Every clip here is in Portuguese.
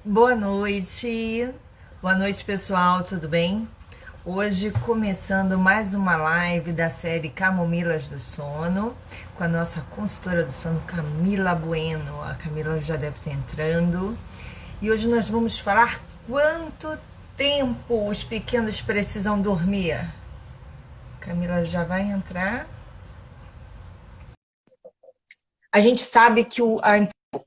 Boa noite. Boa noite, pessoal, tudo bem? Hoje começando mais uma live da série Camomilas do Sono, com a nossa consultora do sono, Camila Bueno. A Camila já deve estar entrando. E hoje nós vamos falar quanto tempo os pequenos precisam dormir. Camila já vai entrar. A gente sabe que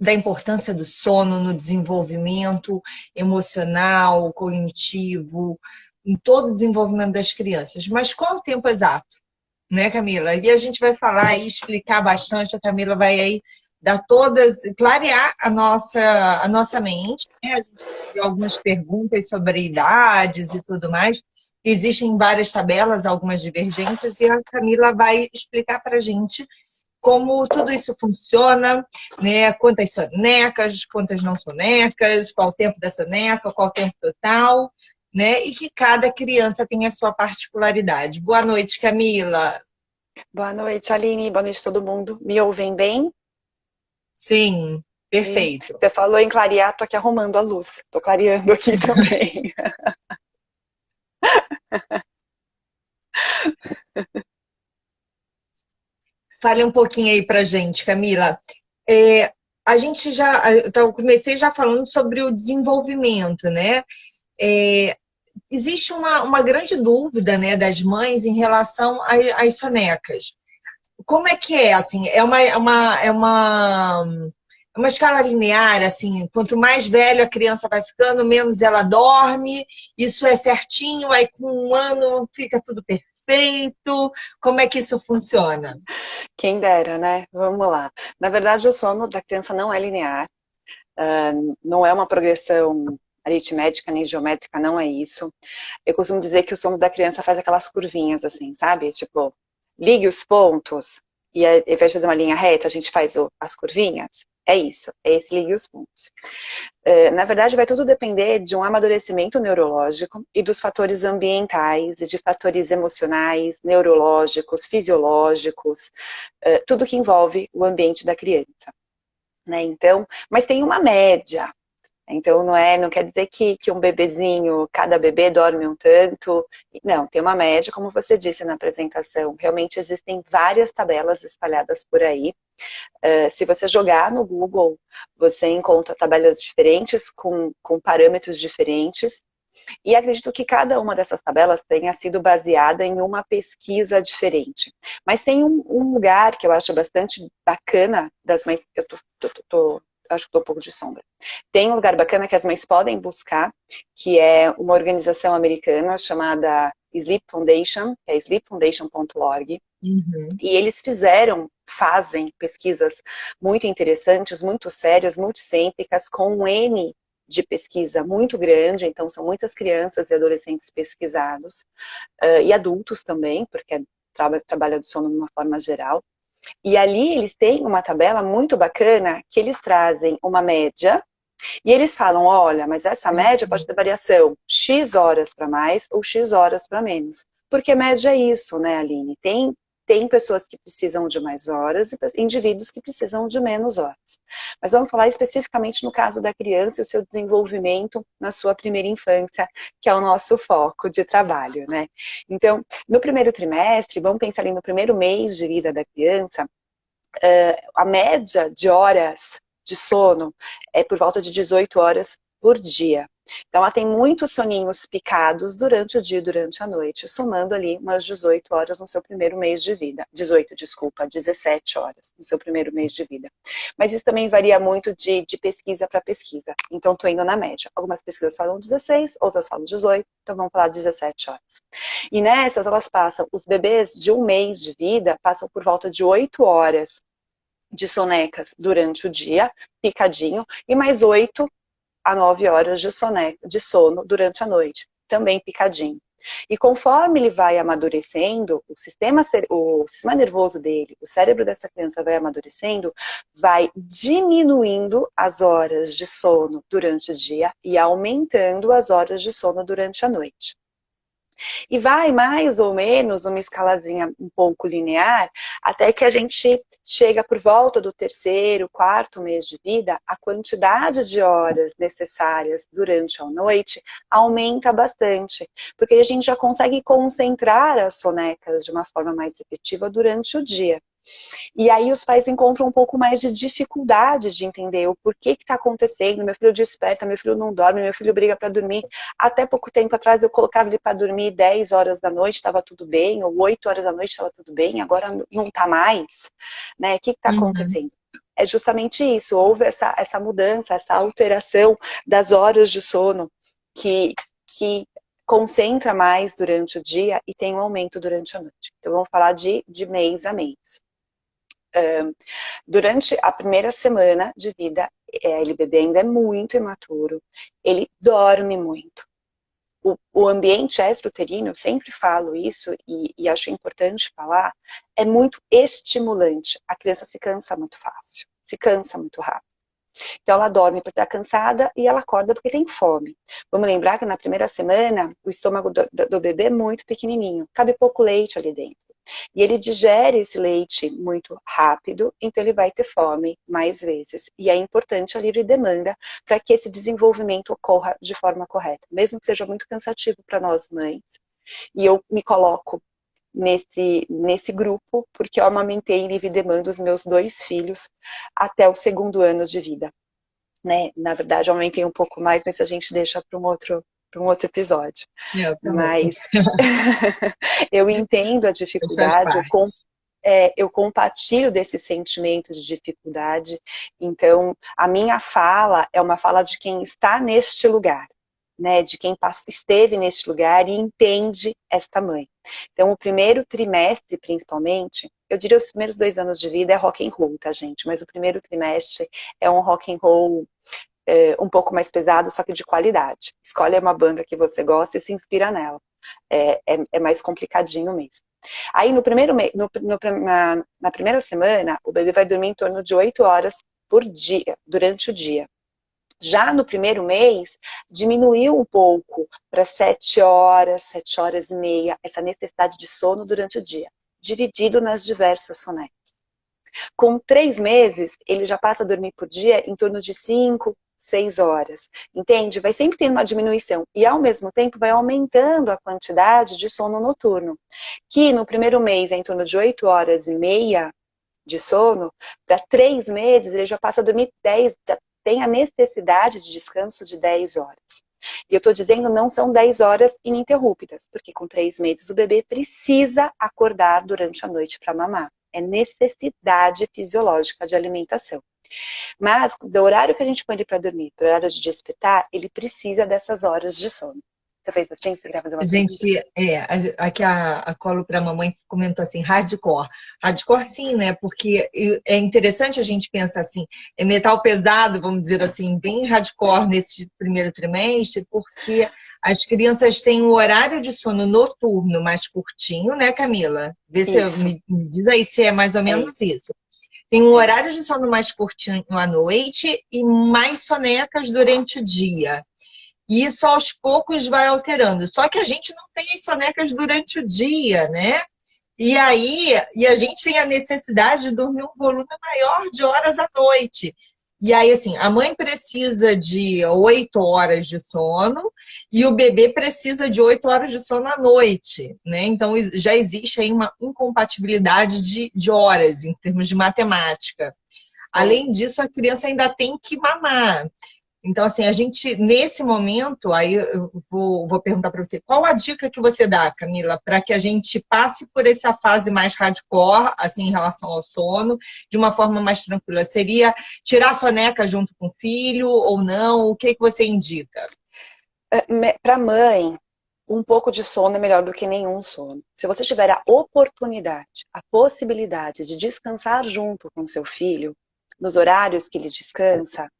da importância do sono no desenvolvimento emocional, cognitivo, em todo o desenvolvimento das crianças. Mas qual o tempo exato, né, Camila? E a gente vai falar e explicar bastante, a Camila vai aí dar todas, clarear a nossa mente, né? A gente tem algumas perguntas sobre idades e tudo mais. Existem várias tabelas, algumas divergências, e a Camila vai explicar para a gente como tudo isso funciona, né? Quantas sonecas, quantas não sonecas, qual o tempo da soneca, qual o tempo total, né? E que cada criança tem a sua particularidade. Boa noite, Camila. Boa noite, Aline. Boa noite, todo mundo. Me ouvem bem? Sim, Sim. perfeito. Você falou em clarear, tô aqui arrumando a luz. Tô clareando aqui também. Fale um pouquinho aí pra gente, Camila. É, a gente já, então, eu comecei já falando sobre o desenvolvimento, né? É, existe uma grande dúvida, né, das mães em relação às sonecas. Como é que é, assim, é uma escala linear, assim, quanto mais velha a criança vai ficando, menos ela dorme, isso é certinho, aí com um ano fica tudo perfeito, como é que isso funciona? Quem dera, né? Vamos lá. Na verdade, o sono da criança não é linear, não é uma progressão aritmética nem geométrica, não é isso. Eu costumo dizer que o sono da criança faz aquelas curvinhas, assim, sabe? Tipo, ligue os pontos e ao invés de fazer uma linha reta, a gente faz as curvinhas. É isso, é esse ligue os pontos. Na verdade, vai tudo depender de um amadurecimento neurológico e dos fatores ambientais e de fatores emocionais, neurológicos, fisiológicos, tudo que envolve o ambiente da criança. Né? Então, mas tem uma média. Então, não quer dizer que um bebezinho, cada bebê dorme um tanto. Não, tem uma média, como você disse na apresentação. Realmente existem várias tabelas espalhadas por aí. Se você jogar no Google, você encontra tabelas diferentes, com parâmetros diferentes, e acredito que cada uma dessas tabelas tenha sido baseada em uma pesquisa diferente. Mas tem um lugar que eu acho bastante bacana das mães. Acho que estou um pouco de sombra. Tem um lugar bacana que as mães podem buscar, que é uma organização americana chamada Sleep Foundation, que é sleepfoundation.org. Uhum. E eles fazem pesquisas muito interessantes, muito sérias, multicêntricas, com um N de pesquisa muito grande, então são muitas crianças e adolescentes pesquisados, e adultos também, porque trabalha do sono de uma forma geral. E ali eles têm uma tabela muito bacana, que eles trazem uma média, e eles falam, olha, mas essa média pode ter variação, X horas para mais ou X horas para menos. Porque média é isso, né, Aline? Tem pessoas que precisam de mais horas e indivíduos que precisam de menos horas. Mas vamos falar especificamente no caso da criança e o seu desenvolvimento na sua primeira infância, que é o nosso foco de trabalho, né? Então, no primeiro trimestre, vamos pensar ali no primeiro mês de vida da criança, a média de horas de sono é por volta de 18 horas por dia. Então, ela tem muitos soninhos picados durante o dia e durante a noite, somando ali umas 18 horas no seu primeiro mês de vida. 18, desculpa, 17 horas no seu primeiro mês de vida. Mas isso também varia muito de pesquisa para pesquisa. Então, estou indo na média. Algumas pesquisas falam 16, outras falam 18, então vamos falar 17 horas. E nessas, elas passam, os bebês de um mês de vida passam por volta de 8 horas de sonecas durante o dia, picadinho, e mais 8 a 9 horas de sono durante a noite, também picadinho. E conforme ele vai amadurecendo, o sistema nervoso dele, o cérebro dessa criança vai amadurecendo, vai diminuindo as horas de sono durante o dia e aumentando as horas de sono durante a noite. E vai mais ou menos uma escalazinha um pouco linear, até que a gente chega por volta do terceiro, quarto mês de vida, a quantidade de horas necessárias durante a noite aumenta bastante, porque a gente já consegue concentrar as sonecas de uma forma mais efetiva durante o dia. E aí os pais encontram um pouco mais de dificuldade de entender o porquê que está acontecendo. Meu filho desperta, meu filho não dorme, meu filho briga para dormir. Até pouco tempo atrás eu colocava ele para dormir 10 horas da noite, estava tudo bem, ou 8 horas da noite estava tudo bem, agora não está mais. Né? O que está Uhum. acontecendo? É justamente isso, houve essa mudança, essa alteração das horas de sono que concentra mais durante o dia e tem um aumento durante a noite. Então vamos falar de mês a mês. Durante a primeira semana de vida, ele bebê ainda é muito imaturo, ele dorme muito. O ambiente extra-uterino, eu sempre falo isso e acho importante falar, é muito estimulante. A criança se cansa muito fácil, se cansa muito rápido. Então ela dorme porque está cansada e ela acorda porque tem fome. Vamos lembrar que na primeira semana o estômago do bebê é muito pequenininho, cabe pouco leite ali dentro. E ele digere esse leite muito rápido, então ele vai ter fome mais vezes. E é importante a livre demanda para que esse desenvolvimento ocorra de forma correta, mesmo que seja muito cansativo para nós mães. E eu me coloco nesse grupo, porque eu amamentei em livre demanda os meus 2 filhos até o 2º ano de vida. Né? Na verdade, eu aumentei um pouco mais, mas a gente deixa para um outro episódio. Eu também. Mas eu entendo a Mas faz dificuldade, parte. eu compartilho desse sentimento de dificuldade. Então, a minha fala é uma fala de quem está neste lugar. Né, de quem esteve neste lugar e entende esta mãe. Então, o primeiro trimestre, principalmente, eu diria os primeiros 2 anos de vida é rock and roll, tá, gente? Mas o primeiro trimestre é um rock and roll um pouco mais pesado, só que de qualidade. Escolhe uma banda que você gosta e se inspira nela. É mais complicadinho mesmo. Aí, na primeira semana, o bebê vai dormir em torno de 8 horas por dia, durante o dia. Já no primeiro mês, diminuiu um pouco para 7 horas, 7 horas e meia, essa necessidade de sono durante o dia, dividido nas diversas sonecas. Com 3 meses, ele já passa a dormir por dia em torno de 5, 6 horas. Entende? Vai sempre tendo uma diminuição e, ao mesmo tempo, vai aumentando a quantidade de sono noturno, que no primeiro mês é em torno de 8 horas e meia de sono, para 3 meses ele já passa a dormir 10, já tem a necessidade de descanso de 10 horas. E eu estou dizendo não são 10 horas ininterruptas, porque com 3 meses o bebê precisa acordar durante a noite para mamar. É necessidade fisiológica de alimentação. Mas, do horário que a gente põe ele para dormir, para o horário de despertar, ele precisa dessas horas de sono. Você fez assim? Você queria fazer A uma pergunta? gente, aqui a Colo para a mamãe comentou assim, hardcore. Hardcore sim, né? Porque é interessante a gente pensar assim, é metal pesado, vamos dizer assim, bem hardcore nesse primeiro trimestre, porque as crianças têm um horário de sono noturno mais curtinho, né, Camila? Vê se Isso, me diz aí se é mais ou é menos isso. isso. Tem um É horário isso. de sono mais curtinho à noite e mais sonecas durante o dia. E isso aos poucos vai alterando. Só que a gente não tem as sonecas durante o dia, né? E a gente tem a necessidade de dormir um volume maior de horas à noite. E aí, assim, a mãe precisa de 8 horas de sono e o bebê precisa de 8 horas de sono à noite, né? Então, já existe aí uma incompatibilidade de horas em termos de matemática. É. Além disso, a criança ainda tem que mamar. Então, assim, a gente, nesse momento, aí eu vou perguntar para você, qual a dica que você dá, Camila, para que a gente passe por essa fase mais hardcore, assim, em relação ao sono, de uma forma mais tranquila? Seria tirar a soneca junto com o filho ou não? O que que você indica? Para mãe, um pouco de sono é melhor do que nenhum sono. Se você tiver a oportunidade, a possibilidade de descansar junto com seu filho, nos horários que ele descansa,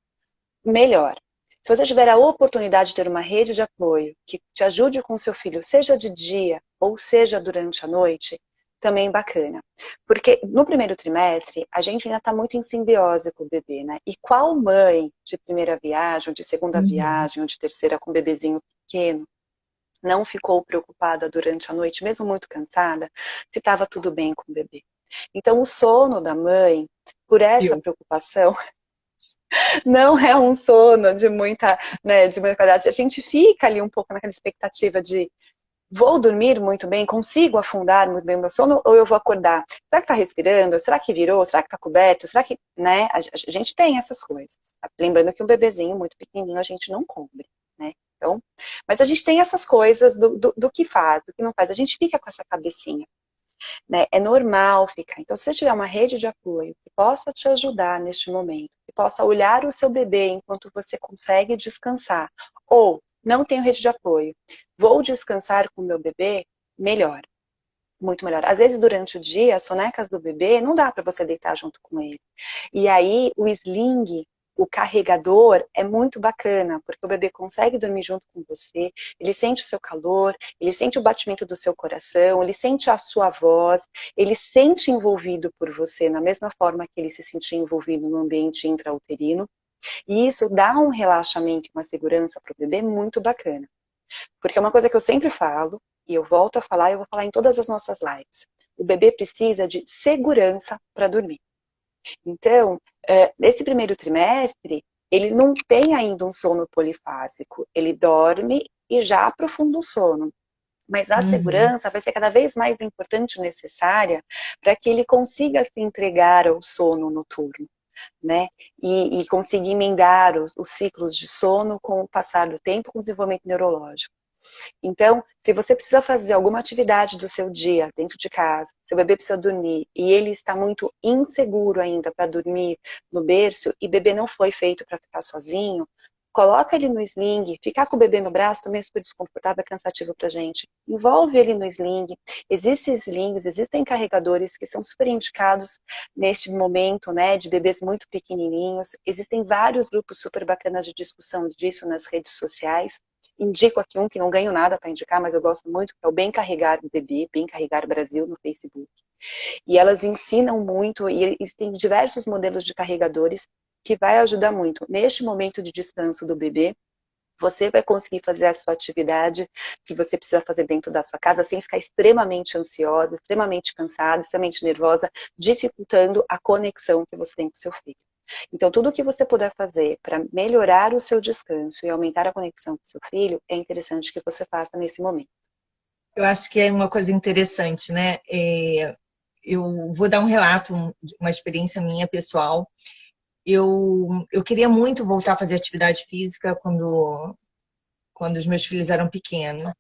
melhor. Se você tiver a oportunidade de ter uma rede de apoio que te ajude com seu filho, seja de dia ou seja durante a noite, também bacana. Porque no primeiro trimestre, a gente ainda está muito em simbiose com o bebê, né? E qual mãe de primeira viagem, ou de segunda Uhum. viagem, ou de terceira com um bebezinho pequeno, não ficou preocupada durante a noite, mesmo muito cansada, se estava tudo bem com o bebê. Então, o sono da mãe, por essa preocupação, não é um sono de muita, né, de muita qualidade. A gente fica ali um pouco naquela expectativa de vou dormir muito bem, consigo afundar muito bem o meu sono, ou eu vou acordar? Será que tá respirando? Será que virou? Será que tá coberto? Será que, né? A gente tem essas coisas. Lembrando que um bebezinho muito pequenininho a gente não cobre, né? Então, mas a gente tem essas coisas do que faz, do que não faz. A gente fica com essa cabecinha, né? É normal ficar. Então, se você tiver uma rede de apoio que possa te ajudar neste momento, que possa olhar o seu bebê enquanto você consegue descansar, ou não tenho rede de apoio, vou descansar com o meu bebê, melhor. Muito melhor. Às vezes, durante o dia, as sonecas do bebê, não dá para você deitar junto com ele. E aí, o sling, o carregador, é muito bacana, porque o bebê consegue dormir junto com você, ele sente o seu calor, ele sente o batimento do seu coração, ele sente a sua voz, ele sente envolvido por você, na mesma forma que ele se sentia envolvido no ambiente intrauterino. E isso dá um relaxamento e uma segurança para o bebê muito bacana. Porque é uma coisa que eu sempre falo, e eu volto a falar, e eu vou falar em todas as nossas lives. O bebê precisa de segurança para dormir. Então, nesse primeiro trimestre, ele não tem ainda um sono polifásico. Ele dorme e já aprofunda o sono. Mas a segurança vai ser cada vez mais importante e necessária para que ele consiga se entregar ao sono noturno, né? E conseguir emendar os ciclos de sono com o passar do tempo, com o desenvolvimento neurológico. Então, se você precisa fazer alguma atividade do seu dia dentro de casa, seu bebê precisa dormir e ele está muito inseguro ainda para dormir no berço e bebê não foi feito para ficar sozinho, coloca ele no sling, ficar com o bebê no braço também é super desconfortável, é cansativo pra gente. Envolve ele no sling. Existem slings, existem carregadores que são super indicados neste momento, né, de bebês muito pequenininhos. Existem vários grupos super bacanas de discussão disso nas redes sociais. Indico aqui um que não ganho nada para indicar, mas eu gosto muito, que é o Bem Carregar Bebê, Bem Carregar Brasil no Facebook. E elas ensinam muito, e eles têm diversos modelos de carregadores que vai ajudar muito. Neste momento de descanso do bebê, você vai conseguir fazer a sua atividade que você precisa fazer dentro da sua casa sem ficar extremamente ansiosa, extremamente cansada, extremamente nervosa, dificultando a conexão que você tem com o seu filho. Então, tudo que você puder fazer para melhorar o seu descanso e aumentar a conexão com o seu filho, é interessante que você faça nesse momento. Eu acho que é uma coisa interessante, né? Eu vou dar um relato, uma experiência minha pessoal. Eu queria muito voltar a fazer atividade física quando os meus filhos eram pequenos.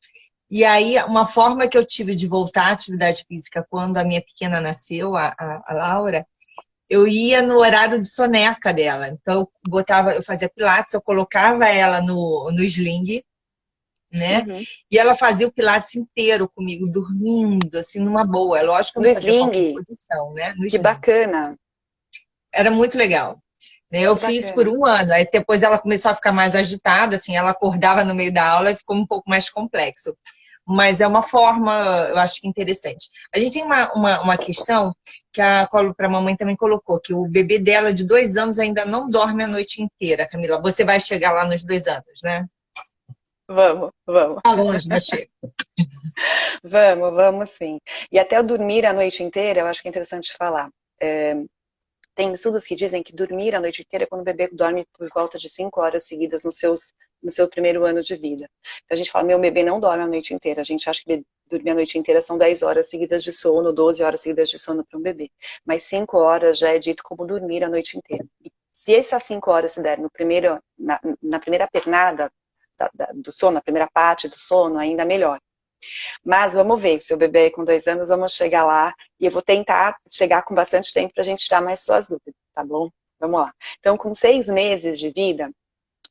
E aí, uma forma que eu tive de voltar à atividade física quando a minha pequena nasceu, a Laura, eu ia no horário de soneca dela. Então, eu fazia pilates, eu colocava ela no sling, né? Uhum. E ela fazia o pilates inteiro comigo, dormindo, assim, numa boa. É lógico que eu No não fazia qualquer sling, posição, né? No que sling. bacana. Era muito legal. Né? Eu Que fiz por bacana. um ano, aí depois ela começou a ficar mais agitada, assim, ela acordava no meio da aula e ficou um pouco mais complexo. Mas é uma forma, eu acho que interessante. A gente tem uma questão que a Colo para a Mamãe também colocou, que o bebê dela de 2 anos ainda não dorme a noite inteira, Camila. Você vai chegar lá nos 2 anos, né? Vamos, vamos. Tá longe, mas chega. Vamos sim. E até o dormir a noite inteira, eu acho que é interessante falar. Tem estudos que dizem que dormir a noite inteira é quando o bebê dorme por volta de 5 horas seguidas no seu primeiro ano de vida. Então a gente fala, meu bebê não dorme a noite inteira. A gente acha que dormir a noite inteira são 10 horas seguidas de sono, 12 horas seguidas de sono para um bebê. Mas 5 horas já é dito como dormir a noite inteira. E se essas 5 horas se der na primeira pernada do sono, na primeira parte do sono, ainda melhor. Mas vamos ver, seu bebê com 2 anos, vamos chegar lá e eu vou tentar chegar com bastante tempo para a gente tirar mais suas dúvidas, tá bom? Vamos lá. Então, com 6 meses de vida,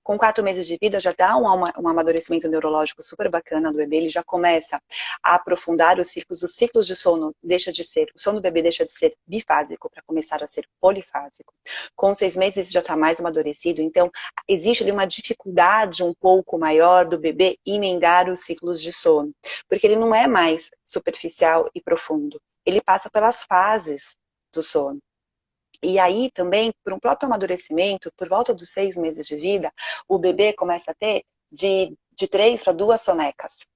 com 4 meses de vida já dá um amadurecimento neurológico super bacana do bebê, ele já começa a aprofundar os ciclos de sono o sono do bebê deixa de ser bifásico para começar a ser polifásico. Com 6 meses já está mais amadurecido, então existe ali uma dificuldade um pouco maior do bebê emendar os ciclos de sono, porque ele não é mais superficial e profundo, ele passa pelas fases do sono. E aí também, por um próprio amadurecimento, por volta dos 6 meses de vida, o bebê começa a ter de 3 para 2 sonecas.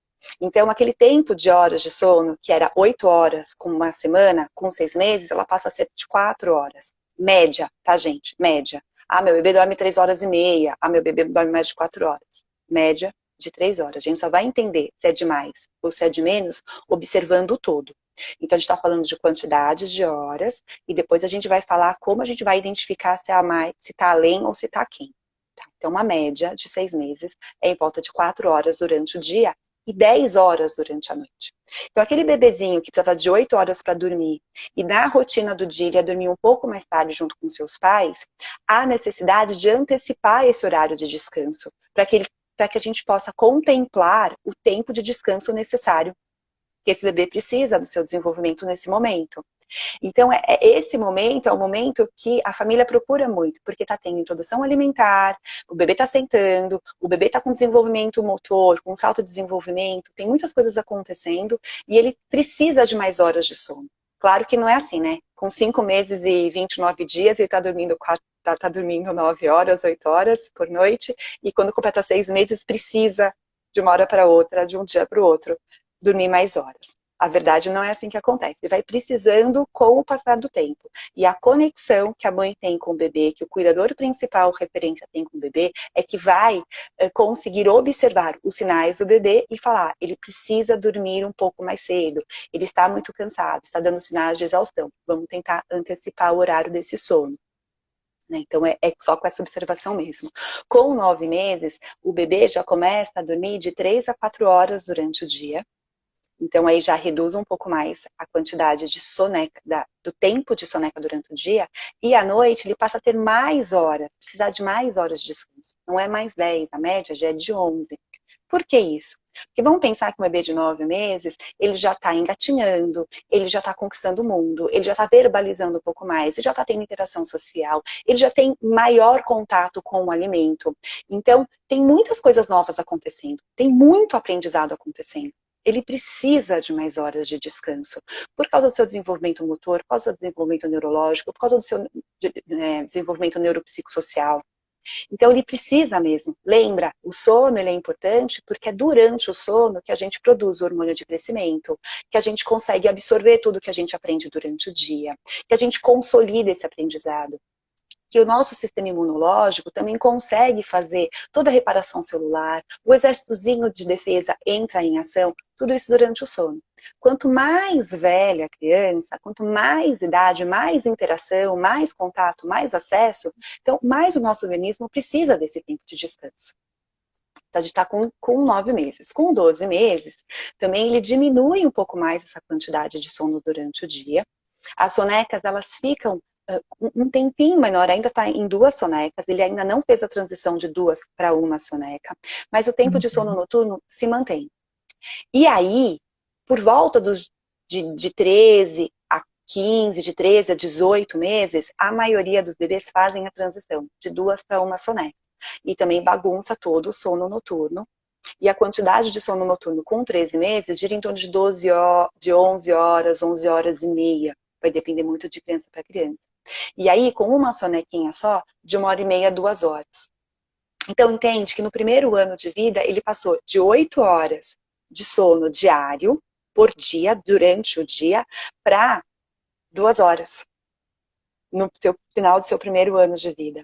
Então, aquele tempo de horas de sono, que era 8 horas com uma semana, com 6 meses, ela passa a ser de 4 horas. Média, tá, gente? Média. Ah, meu bebê dorme 3 horas e meia. Ah, meu bebê dorme mais de 4 horas. Média de 3 horas. A gente só vai entender se é de mais ou se é de menos observando o todo. Então, a gente está falando de quantidades de horas e depois a gente vai falar como a gente vai identificar se é mais, se está além ou se está aquém. Tá? Então, uma média de 6 meses é em volta de 4 horas durante o dia e 10 horas durante a noite. Então, aquele bebezinho que precisa de 8 horas para dormir e na rotina do dia ele ia dormir um pouco mais tarde junto com seus pais, há necessidade de antecipar esse horário de descanso para que a gente possa contemplar o tempo de descanso necessário que esse bebê precisa do seu desenvolvimento nesse momento. Então, esse momento é o momento que a família procura muito, porque está tendo introdução alimentar, o bebê está sentando, o bebê está com desenvolvimento motor, com salto de desenvolvimento, tem muitas coisas acontecendo e ele precisa de mais horas de sono. Claro que não é assim, né? Com 5 meses e 29 dias, ele está dormindo tá dormindo 9 horas, 8 horas por noite, e quando completa 6 meses, precisa de uma hora para outra, de um dia para o outro, dormir mais horas. A verdade não é assim que acontece. Ele vai precisando com o passar do tempo. E a conexão que a mãe tem com o bebê, que o cuidador principal, referência, tem com o bebê, é que vai conseguir observar os sinais do bebê e falar, ele precisa dormir um pouco mais cedo, ele está muito cansado, está dando sinais de exaustão. Vamos tentar antecipar o horário desse sono. Então, é só com essa observação mesmo. Com 9 meses, o bebê já começa a dormir de 3 a 4 horas durante o dia. Então, aí já reduz um pouco mais a quantidade de soneca, do tempo de soneca durante o dia. E à noite, ele passa a ter mais horas, precisar de mais horas de descanso. Não é mais 10, a média já é de 11. Por que isso? Porque vamos pensar que um bebê de 9 meses, ele já está engatinhando, ele já está conquistando o mundo, ele já está verbalizando um pouco mais, ele já está tendo interação social, ele já tem maior contato com o alimento. Então, tem muitas coisas novas acontecendo, tem muito aprendizado acontecendo. Ele precisa de mais horas de descanso, por causa do seu desenvolvimento motor, por causa do seu desenvolvimento neurológico, por causa do seu desenvolvimento neuropsicossocial. Então, ele precisa mesmo. Lembra, o sono ele é importante porque é durante o sono que a gente produz o hormônio de crescimento, que a gente consegue absorver tudo que a gente aprende durante o dia, que a gente consolida esse aprendizado. Que o nosso sistema imunológico também consegue fazer toda a reparação celular, o exércitozinho de defesa entra em ação, tudo isso durante o sono. Quanto mais velha a criança, quanto mais idade, mais interação, mais contato, mais acesso, então mais o nosso organismo precisa desse tempo de descanso. Então, a gente está com 9 meses. Com 12 meses, também ele diminui um pouco mais essa quantidade de sono durante o dia. As sonecas, elas ficam um tempinho menor, ainda está em 2 sonecas, ele ainda não fez a transição de 2 para 1 soneca, mas o tempo de sono noturno se mantém. E aí, por volta de 13 a 15, de 13 a 18 meses, a maioria dos bebês fazem a transição de 2 para 1 soneca. E também bagunça todo o sono noturno. E a quantidade de sono noturno com 13 meses gira em torno de 11 horas, 11 horas e meia. Vai depender muito de criança para criança. E aí, com uma sonequinha só, de 1h30 a 2 horas. Então, entende que no primeiro ano de vida, ele passou de 8 horas de sono diário, por dia, durante o dia, para 2 horas. No final do seu primeiro ano de vida.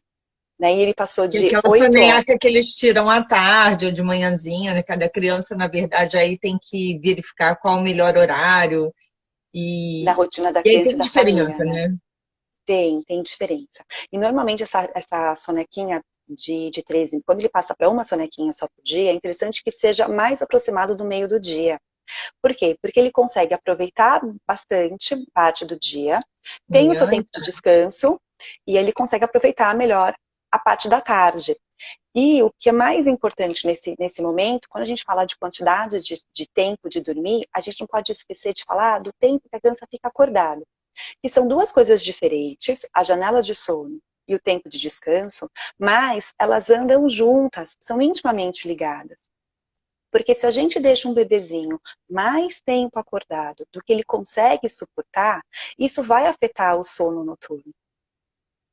Né? E ele passou E de aquela 8 horas. soneca que eles tiram à tarde ou de manhãzinha, né? Cada criança, na verdade, aí tem que verificar qual o melhor horário. Da E, rotina da e aí criança e tem da família, diferença, né? né? Tem diferença. E normalmente essa sonequinha de 13, quando ele passa para uma sonequinha só por dia, é interessante que seja mais aproximado do meio do dia. Por quê? Porque ele consegue aproveitar bastante parte do dia, tem o seu Manhã e tempo de descanso, e ele consegue aproveitar melhor a parte da tarde. E o que é mais importante nesse momento, quando a gente fala de quantidade de tempo de dormir, a gente não pode esquecer de falar do tempo que a criança fica acordada. Que são 2 coisas diferentes, a janela de sono e o tempo de descanso, mas elas andam juntas, são intimamente ligadas. Porque se a gente deixa um bebezinho mais tempo acordado do que ele consegue suportar, isso vai afetar o sono noturno,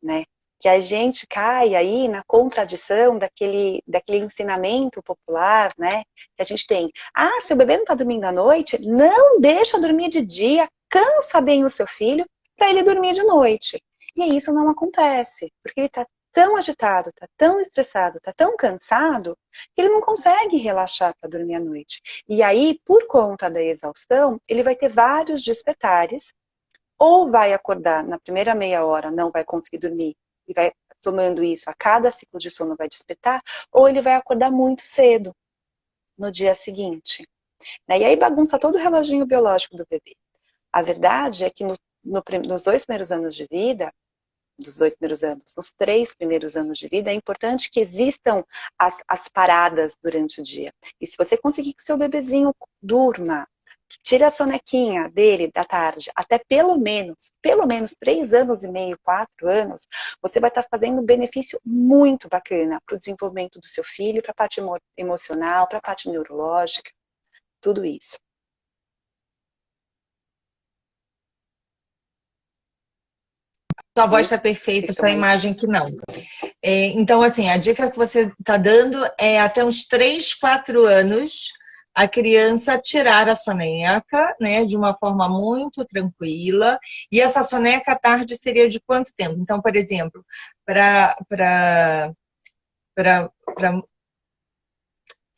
né? que a gente cai aí na contradição daquele ensinamento popular, né? Que a gente tem. Ah, seu bebê não está dormindo à noite, não deixa dormir de dia, cansa bem o seu filho para ele dormir de noite. E aí isso não acontece, porque ele está tão agitado, está tão estressado, está tão cansado, que ele não consegue relaxar para dormir à noite. E aí, por conta da exaustão, ele vai ter vários despertares, ou vai acordar na primeira meia hora, não vai conseguir dormir, e vai tomando isso, a cada ciclo de sono vai despertar, ou ele vai acordar muito cedo, no dia seguinte. Né? E aí bagunça todo o reloginho biológico do bebê. A verdade é que nos 2 primeiros anos de vida, dos 2 primeiros anos, nos 3 primeiros anos de vida, é importante que existam as paradas durante o dia. E se você conseguir que seu bebezinho durma, tire a sonequinha dele da tarde, até pelo menos 3 anos e meio, 4 anos, você vai estar fazendo um benefício muito bacana para o desenvolvimento do seu filho, para a parte emocional, para a parte neurológica, tudo isso. Sua voz está perfeita, sua imagem que não. Então, assim, a dica que você está dando é até uns 3, 4 anos a criança tirar a soneca, né, de uma forma muito tranquila. E essa soneca à tarde seria de quanto tempo? Então, por exemplo, para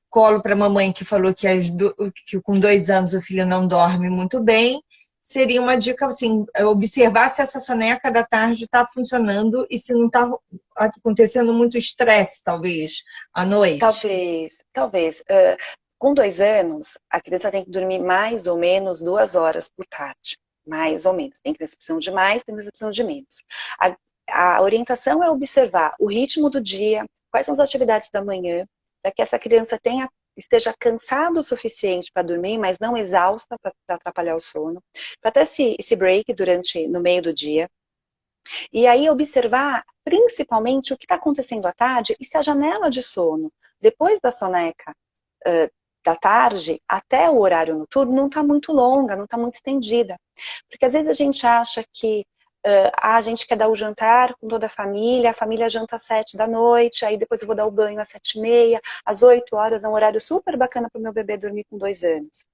colo para mamãe que falou que com 2 anos o filho não dorme muito bem, seria uma dica assim, observar se essa soneca da tarde está funcionando e se não está acontecendo muito estresse, talvez, à noite. Talvez. Com 2 anos, a criança tem que dormir mais ou menos 2 horas por tarde. Mais ou menos. Tem criança que precisam de mais, tem criança que precisam de menos. A orientação é observar o ritmo do dia, quais são as atividades da manhã, para que essa criança esteja cansada o suficiente para dormir, mas não exausta para atrapalhar o sono, para ter esse break no meio do dia. E aí observar principalmente o que está acontecendo à tarde e se a janela de sono, depois da soneca da tarde até o horário noturno, não está muito longa, não está muito estendida. Porque às vezes a gente acha que a gente quer dar o jantar com toda a família janta às 7 da noite, aí depois eu vou dar o banho às 7h30, às 8 horas é um horário super bacana para o meu bebê dormir com 2 anos.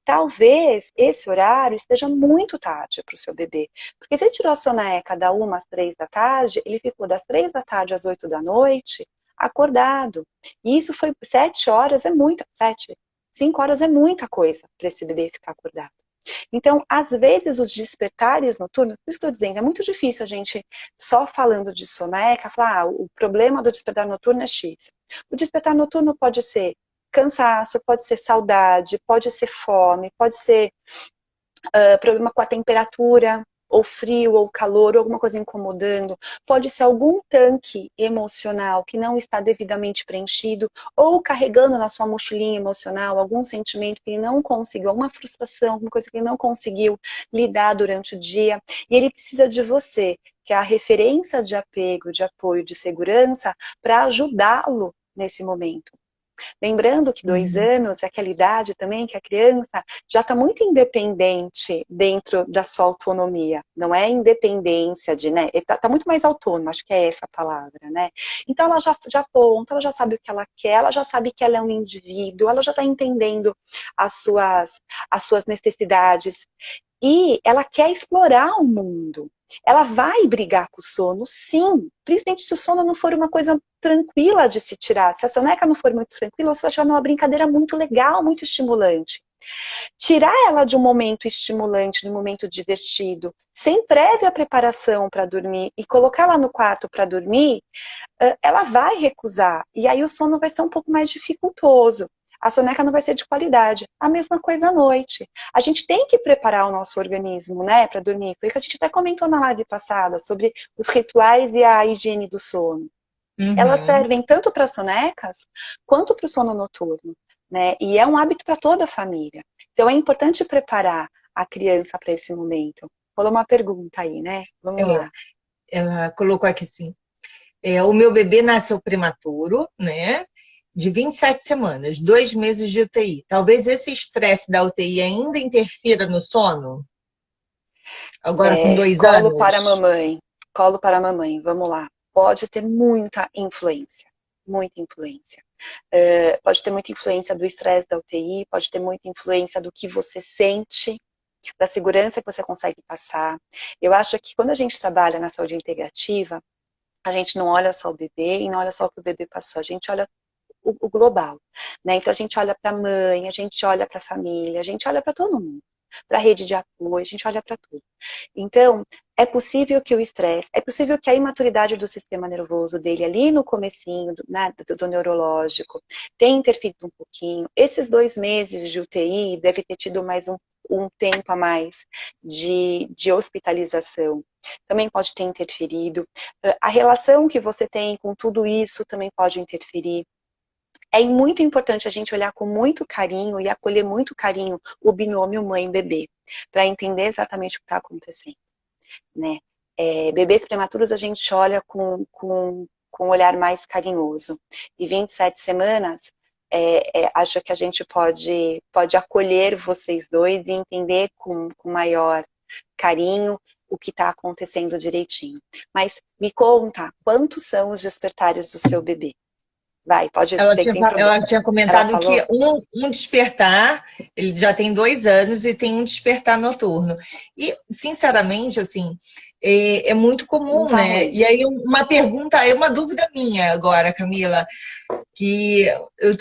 Talvez esse horário esteja muito tarde para o seu bebê. Porque se ele tirou a soneca da 1 às 3 da tarde, ele ficou das 3 da tarde às 8 da noite acordado. E isso foi 7 horas, 5 horas é muita coisa para esse bebê ficar acordado. Então, às vezes, os despertares noturnos, por isso que eu estou dizendo, é muito difícil a gente, só falando de soneca, falar, o problema do despertar noturno é X. O despertar noturno pode ser cansaço, pode ser saudade, pode ser fome, pode ser problema com a temperatura, ou frio, ou calor, ou alguma coisa incomodando, pode ser algum tanque emocional que não está devidamente preenchido, ou carregando na sua mochilinha emocional algum sentimento que ele não conseguiu, alguma frustração, alguma coisa que ele não conseguiu lidar durante o dia, e ele precisa de você, que é a referência de apego, de apoio, de segurança, para ajudá-lo nesse momento. Lembrando que 2 anos é aquela idade também que a criança já está muito independente dentro da sua autonomia. Não é independência de, né? Está muito mais autônoma, acho que é essa a palavra, né? Então ela já aponta, ela já sabe o que ela quer, ela já sabe que ela é um indivíduo, ela já está entendendo as suas necessidades. E ela quer explorar o mundo. Ela vai brigar com o sono, sim. Principalmente se o sono não for uma coisa tranquila de se tirar. Se a soneca não for muito tranquila, você achar uma brincadeira muito legal, muito estimulante. Tirar ela de um momento estimulante, de um momento divertido, sem prévia preparação para dormir, e colocar ela no quarto para dormir, ela vai recusar. E aí o sono vai ser um pouco mais dificultoso. A soneca não vai ser de qualidade. A mesma coisa à noite. A gente tem que preparar o nosso organismo, né, para dormir. Foi o que a gente até comentou na live passada, sobre os rituais e a higiene do sono. Elas servem tanto para sonecas, quanto para o sono noturno, né? E é um hábito para toda a família. Então é importante preparar a criança para esse momento. Rolou uma pergunta aí, né? Vamos lá. Ela colocou aqui assim, o meu bebê nasceu prematuro, né? De 27 semanas, 2 meses de UTI. Talvez esse estresse da UTI ainda interfira no sono? Agora com 2 anos? Colo para a mamãe, vamos lá. pode ter muita influência. Muita influência. Pode ter muita influência do estresse da UTI, pode ter muita influência do que você sente, da segurança que você consegue passar. Eu acho que quando a gente trabalha na saúde integrativa, a gente não olha só o bebê e não olha só o que o bebê passou, a gente olha o global, né? Então a gente olha para a mãe, a gente olha para a família, a gente olha para todo mundo, para a rede de apoio, a gente olha para tudo. Então, é possível que o estresse, é possível que a imaturidade do sistema nervoso dele ali no comecinho, né, do neurológico, tenha interferido um pouquinho. Esses 2 meses de UTI deve ter tido mais um tempo a mais de hospitalização. Também pode ter interferido. A relação que você tem com tudo isso também pode interferir. É muito importante a gente olhar com muito carinho e acolher muito carinho o binômio mãe-bebê, para entender exatamente o que está acontecendo, né? Bebês prematuros a gente olha com um olhar mais carinhoso. E 27 semanas, acho que a gente pode acolher vocês dois e entender com maior carinho o que está acontecendo direitinho. Mas me conta, quantos são os despertares do seu bebê? Vai, pode Ela ter que tinha, tem problema. ela tinha Ela comentado falou? que um despertar, ele já tem 2 anos e tem um despertar noturno. E, sinceramente, assim, é muito Não comum, tá né? ruim. E aí, uma pergunta, uma dúvida minha agora, Camila, que eu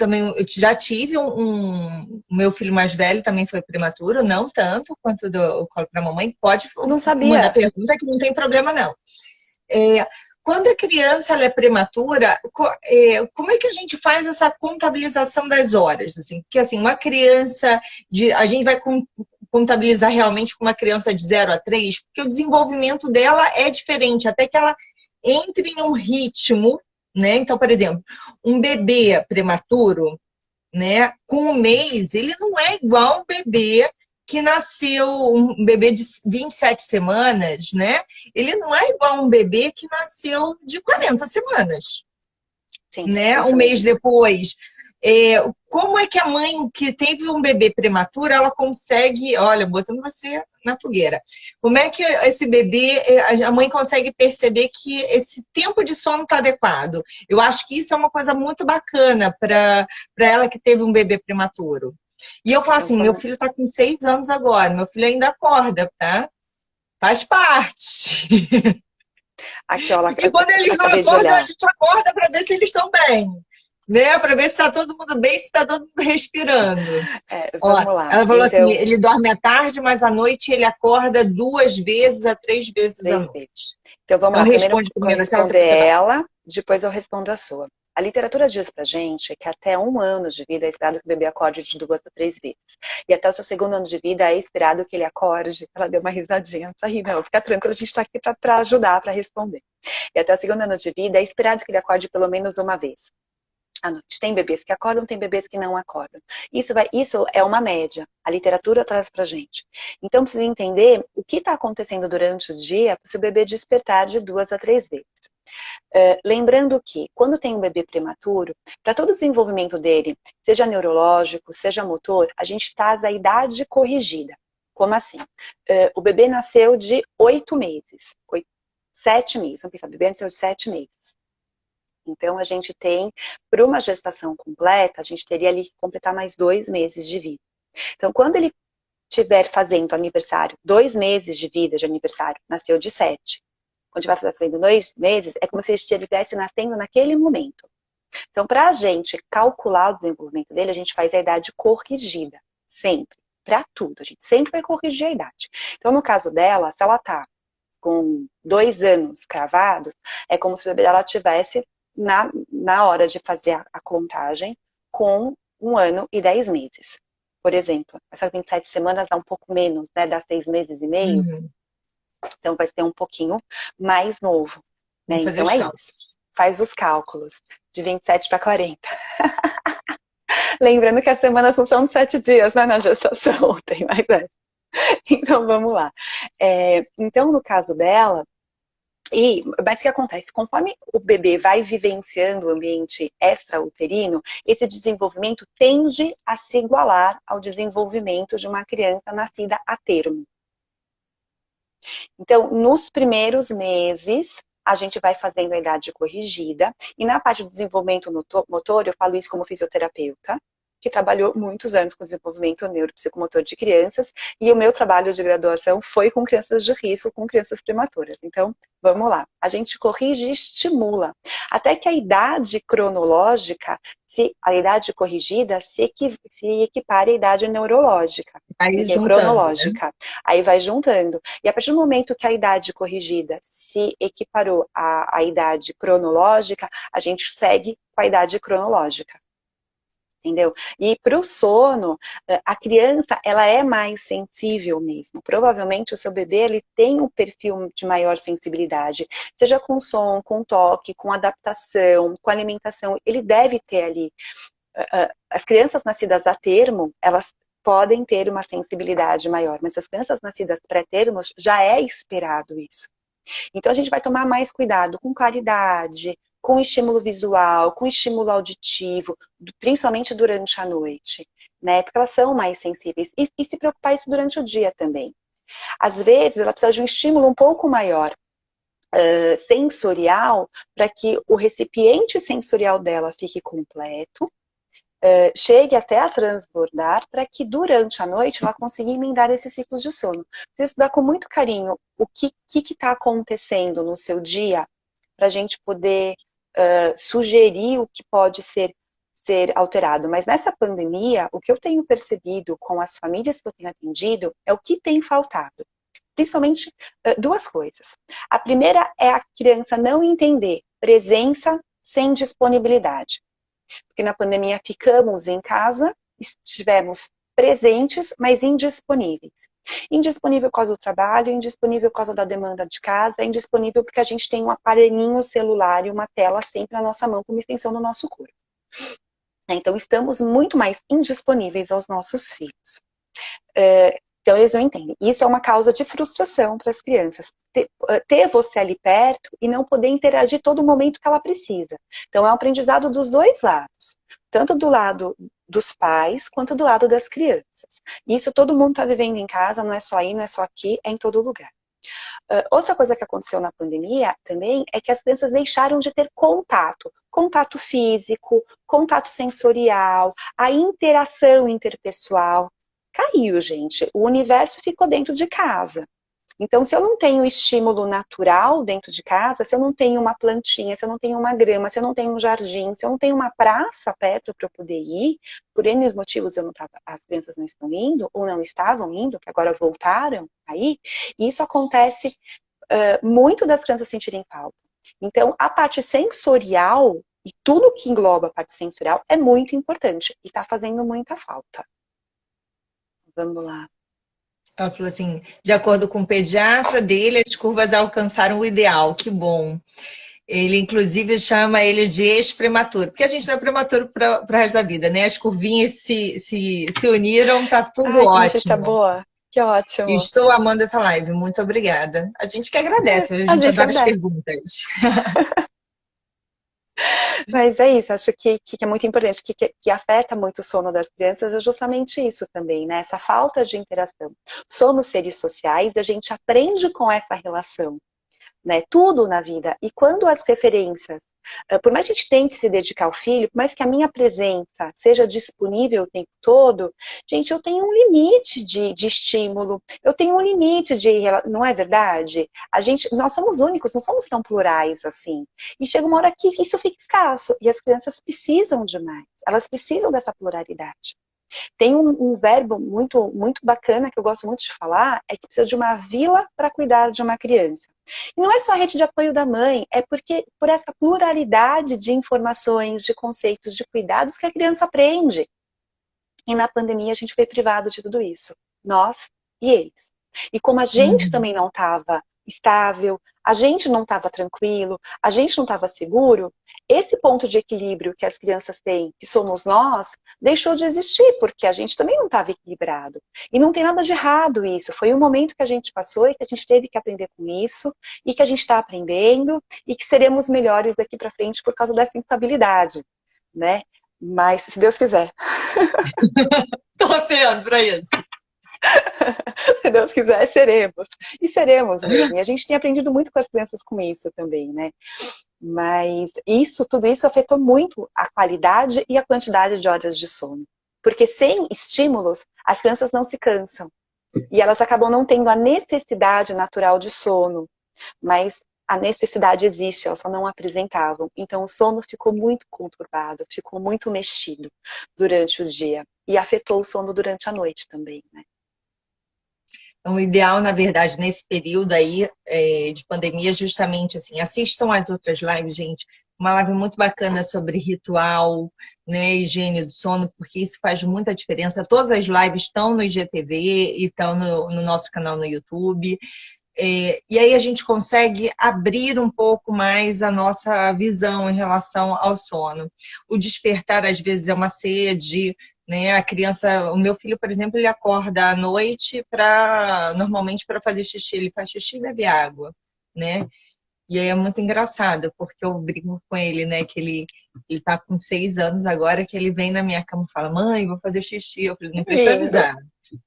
já tive o meu filho mais velho também foi prematuro, não tanto quanto do colo para a mamãe. Pode Não mandar sabia. pergunta que não tem problema, não. Quando a criança ela é prematura, como é que a gente faz essa contabilização das horas? Assim? Porque assim, uma criança, a gente vai contabilizar realmente com uma criança de 0 a 3, porque o desenvolvimento dela é diferente, até que ela entre em um ritmo, né? Então, por exemplo, um bebê prematuro, né? Com 1 mês, ele não é igual um bebê que nasceu, um bebê de 27 semanas, né? Ele não é igual um bebê que nasceu de 40 semanas, Sim, é né? Um isso mês mesmo. depois. Como é que a mãe que teve um bebê prematuro, ela consegue, olha, botando você na fogueira, como é que esse bebê, a mãe consegue perceber que esse tempo de sono está adequado? Eu acho que isso é uma coisa muito bacana para ela que teve um bebê prematuro. E eu falo Eu assim, meu como... filho está com 6 anos agora, meu filho ainda acorda, tá? Faz parte. Aqui, ó, Porque quando eles não acabei de acordam, a olhar. gente acorda para ver se eles estão bem, né? Para ver se está todo mundo bem, se está todo mundo respirando. Ó, Vamos lá. ela falou assim, Então, ele dorme à tarde, mas à noite ele acorda 2 vezes a 3 vezes à 3 vezes. noite. Então, vamos Então lá. Primeiro responde eu primeiro aquela que responder você vai. ela, depois eu respondo a sua. A literatura diz pra gente que até 1 ano de vida é esperado que o bebê acorde de 2 a 3 vezes. E até o seu 2º ano de vida é esperado que ele acorde. Ela deu uma risadinha, não precisa rir, não. Fica tranquilo, a gente está aqui para ajudar, para responder. E até o 2º ano de vida é esperado que ele acorde pelo menos uma vez à noite. Tem bebês que acordam, tem bebês que não acordam. Isso é uma média. A literatura traz pra gente. Então, precisa entender o que está acontecendo durante o dia para o seu bebê despertar de 2 a 3 vezes. Lembrando que, quando tem um bebê prematuro, para todo o desenvolvimento dele, seja neurológico, seja motor, a gente faz a idade corrigida. Como assim? O bebê nasceu de 8 meses. 7 meses. Vamos pensar, o bebê nasceu de 7 meses. Então, a gente tem, para uma gestação completa, a gente teria ali que completar mais 2 meses de vida. Então, quando ele estiver fazendo aniversário, 2 meses de vida de aniversário, nasceu de 7. Quando vai fazendo 2 meses, é como se ele estivesse nascendo naquele momento. Então, para a gente calcular o desenvolvimento dele, a gente faz a idade corrigida, sempre. Para tudo, a gente sempre vai corrigir a idade. Então, no caso dela, se ela está com 2 anos cravados, é como se o bebê dela tivesse na hora de fazer a contagem com 1 ano e 10 meses, por exemplo. Só que 27 semanas dá um pouco menos, né? Dá 6 meses e meio. Uhum. Então vai ser um pouquinho mais novo, né? Vamos fazer Então os é isso. cálculos. Faz os cálculos de 27 para 40. Lembrando que as semanas não são de 7 dias, né? Na gestação, tem mais essa. Então vamos lá. Então, no caso dela, mas o que acontece? Conforme o bebê vai vivenciando o ambiente extrauterino, esse desenvolvimento tende a se igualar ao desenvolvimento de uma criança nascida a termo. Então, nos primeiros meses, a gente vai fazendo a idade corrigida. E na parte do desenvolvimento motor, eu falo isso como fisioterapeuta, que trabalhou muitos anos com desenvolvimento neuropsicomotor de crianças, e o meu trabalho de graduação foi com crianças de risco, com crianças prematuras. Então, vamos lá. A gente corrige e estimula, até que a idade cronológica, a idade corrigida, se equipare à idade neurológica, Aí que é juntando, né? cronológica. Aí vai juntando. E a partir do momento que a idade corrigida se equiparou à idade cronológica, a gente segue com a idade cronológica. Entendeu? E para o sono, a criança, ela é mais sensível mesmo. Provavelmente o seu bebê, ele tem um perfil de maior sensibilidade, seja com som, com toque, com adaptação, com alimentação, ele deve ter ali. As crianças nascidas a termo, elas podem ter uma sensibilidade maior, mas as crianças nascidas pré-termos, já é esperado isso. Então a gente vai tomar mais cuidado com claridade, com estímulo visual, com estímulo auditivo, principalmente durante a noite, né? Porque elas são mais sensíveis. E se preocupar isso durante o dia também. Às vezes, ela precisa de um estímulo um pouco maior, sensorial, para que o recipiente sensorial dela fique completo, chegue até a transbordar, para que durante a noite ela consiga emendar esses ciclos de sono. Você estudar com muito carinho o que está acontecendo no seu dia, para a gente poder sugerir o que pode ser alterado. Mas nessa pandemia, o que eu tenho percebido com as famílias que eu tenho atendido é o que tem faltado. Principalmente duas coisas. A primeira é a criança não entender presença sem disponibilidade. Porque na pandemia ficamos em casa, estivemos presentes, mas indisponíveis. Indisponível por causa do trabalho, indisponível por causa da demanda de casa, indisponível porque a gente tem um aparelhinho celular e uma tela sempre na nossa mão, como extensão do nosso corpo. Então, estamos muito mais indisponíveis aos nossos filhos. Então, eles não entendem. Isso é uma causa de frustração para as crianças. Ter você ali perto e não poder interagir todo momento que ela precisa. Então, é um aprendizado dos dois lados. Tanto do lado dos pais, quanto do lado das crianças. Isso todo mundo está vivendo em casa, não é só aí, não é só aqui, é em todo lugar. Outra coisa que aconteceu na pandemia também é que as crianças deixaram de ter contato físico, contato sensorial, a interação interpessoal. Caiu, gente. O universo ficou dentro de casa. Então, se eu não tenho estímulo natural dentro de casa, se eu não tenho uma plantinha, se eu não tenho uma grama, se eu não tenho um jardim, se eu não tenho uma praça perto para eu poder ir, por N motivos as crianças não estão indo, ou não estavam indo, que agora voltaram aí, e isso acontece muito das crianças sentirem falta. Então, a parte sensorial, e tudo que engloba a parte sensorial, é muito importante, e está fazendo muita falta. Vamos lá. Ela falou assim, de acordo com o pediatra dele, as curvas alcançaram o ideal, que bom. Ele, inclusive, chama ele de ex-prematuro, porque a gente não é prematuro para o resto da vida, né? As curvinhas se uniram, tá tudo Ai, que notícia ótimo. boa. Que ótimo. Estou amando essa live, muito obrigada. A gente que agradece, a gente adora as perguntas. Mas é isso, acho que é muito importante, que afeta muito o sono das crianças é justamente isso também, né? Essa falta de interação. Somos seres sociais, a gente aprende com essa relação, né? Tudo na vida. E quando as referências, por mais que a gente tente se dedicar ao filho, por mais que a minha presença seja disponível o tempo todo, gente, eu tenho um limite de estímulo, eu tenho um limite não é verdade? Nós somos únicos, não somos tão plurais assim. E chega uma hora que isso fica escasso, e as crianças precisam de mais, elas precisam dessa pluralidade. Tem um verbo muito, muito bacana que eu gosto muito de falar, é que precisa de uma vila para cuidar de uma criança. E não é só a rede de apoio da mãe, é porque por essa pluralidade de informações, de conceitos, de cuidados que a criança aprende. E na pandemia a gente foi privado de tudo isso, nós e eles. E como a gente também não estava estável, a gente não estava tranquilo, a gente não estava seguro, esse ponto de equilíbrio que as crianças têm, que somos nós, deixou de existir, porque a gente também não estava equilibrado. E não tem nada de errado isso, foi um momento que a gente passou e que a gente teve que aprender com isso, e que a gente está aprendendo, e que seremos melhores daqui para frente por causa dessa instabilidade, né? Mas, se Deus quiser. Torcendo para isso. Se Deus quiser, seremos. E seremos mesmo. E a gente tem aprendido muito com as crianças com isso também, né? Mas tudo isso afetou muito a qualidade e a quantidade de horas de sono. Porque sem estímulos, as crianças não se cansam. E elas acabam não tendo a necessidade natural de sono. Mas a necessidade existe, elas só não apresentavam. Então o sono ficou muito conturbado, ficou muito mexido durante o dia. E afetou o sono durante a noite também, né? Então, o ideal, na verdade, nesse período aí de pandemia, justamente assim, assistam as outras lives, gente. Uma live muito bacana sobre ritual, né, higiene do sono, porque isso faz muita diferença. Todas as lives estão no IGTV e estão no nosso canal no YouTube. E aí a gente consegue abrir um pouco mais a nossa visão em relação ao sono. O despertar, às vezes, é uma sede, né? A criança, o meu filho, por exemplo, ele acorda à noite normalmente para fazer xixi. Ele faz xixi e bebe água, né? E aí é muito engraçado, porque eu brinco com ele, né? Que ele tá com 6 anos agora, que ele vem na minha cama e fala: mãe, vou fazer xixi. Eu falei: não precisa Lindo. avisar,